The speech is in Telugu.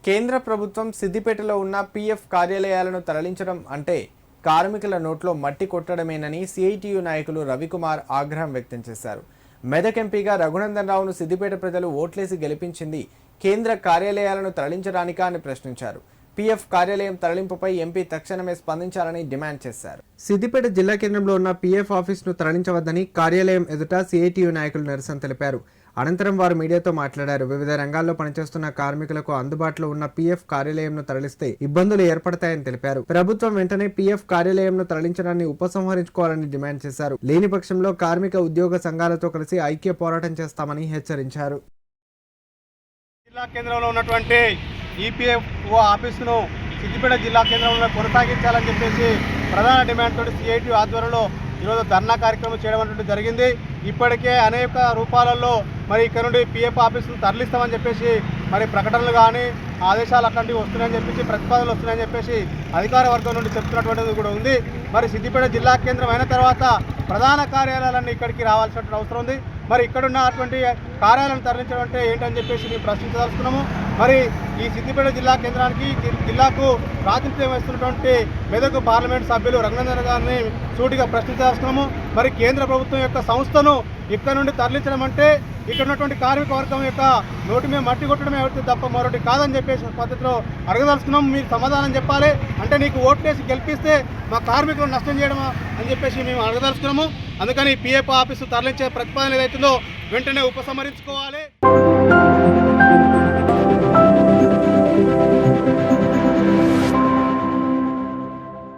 కేంద్ర ప్రభుత్వం సిద్దిపేటలో ఉన్న పీఎఫ్ కార్యాలయాలను తరలించడం అంటే కార్మికుల నోట్లో మట్టి కొట్టడమేనని సిఐటియు నాయకులు రవికుమార్ ఆగ్రహం వ్యక్తం చేశారు. మెదక్ ఎంపీగా రఘునందన్ రావును సిద్దిపేట ప్రజలు ఓట్లేసి గెలిపించింది కేంద్ర కార్యాలయాలను తరలించడానికా అని ప్రశ్నించారు. పీఎఫ్ కార్యాలయం తరలింపుపై ఎంపీ తక్షణమే స్పందించాలని డిమాండ్ చేశారు. సిద్దిపేట జిల్లా కేంద్రంలో ఉన్న పీఎఫ్ ఆఫీసును తరలించవద్దని కార్యాలయం ఎదుట సిఐటియు నాయకులు నిరసన తెలిపారు. అనంతరం వారు మీడియాతో మాట్లాడారు. వివిధ రంగాల్లో పనిచేస్తున్న కార్మికులకు అందుబాటులో ఉన్న పీఎఫ్ కార్యాలయంను తరలిస్తే ఇబ్బందులు ఏర్పడతాయని తెలిపారు. ప్రభుత్వం వెంటనే పీఎఫ్ కార్యాలయంను తరలించడాన్ని ఉపసంహరించుకోవాలని డిమాండ్ చేశారు. లేని పక్షంలో కార్మిక ఉద్యోగ సంఘాలతో కలిసి ఐక్య పోరాటం చేస్తామని హెచ్చరించారు. జిల్లా కేంద్రంలో ఉన్నటువంటి ఈపీఎఫ్ఓ ఆఫీసును సిద్దిపేట జిల్లా కేంద్రంలో కొనసాగించాలని చెప్పేసి ప్రధాన డిమాండ్ తోటి సిఐటి ఆధ్వర్యంలో ఈరోజు ధర్నా కార్యక్రమం చేయడం అనేటువంటి జరిగింది. ఇప్పటికే అనేక రూపాలలో మరి ఇక్కడ నుండి పీఎఫ్ ఆఫీసును తరలిస్తామని చెప్పేసి మరి ప్రకటనలు కానీ ఆదేశాలు అట్లాంటివి వస్తున్నాయని చెప్పేసి ప్రతిపాదనలు వస్తున్నాయని చెప్పేసి అధికార వర్గం నుండి చెప్తున్నటువంటిది కూడా ఉంది. మరి సిద్దిపేట జిల్లా కేంద్రం అయిన తర్వాత ప్రధాన కార్యాలయాలన్నీ ఇక్కడికి రావాల్సినటువంటి అవసరం ఉంది. మరి ఇక్కడున్న అటువంటి కార్యాలయాలను తరలించడం అంటే ఏంటని చెప్పేసి మేము ప్రశ్నించదలుచుకున్నాము. మరి ఈ సిద్దిపేట జిల్లా కేంద్రానికి జిల్లాకు ప్రాతినిధ్యం వస్తున్నటువంటి మెదక్ పార్లమెంట్ సభ్యులు రఘునందన్ గారిని సూటిగా ప్రశ్నించదలుచుకున్నాము. మరి కేంద్ర ప్రభుత్వం యొక్క సంస్థను ఇక్కడ నుండి తరలించడం అంటే ఇక్కడ ఉన్నటువంటి కార్మిక వర్గం యొక్క నోటి మీద మట్టి కొట్టడమే అవుతుంది తప్ప మరొకటి కాదని చెప్పేసి పద్ధతిలో అడగదలుచుకున్నాం. మీరు సమాధానం చెప్పాలి. అంటే నీకు ఓట్లేసి గెలిపిస్తే మా కార్మికులను నష్టం చేయడమా అని చెప్పేసి మేము అడగదలుచుకున్నాము. అందుకని పీఎఫ్ ఆఫీసు తరలించే ప్రతిపాదన ఏదైతుందో వెంటనే ఉపసంహరించుకోవాలి.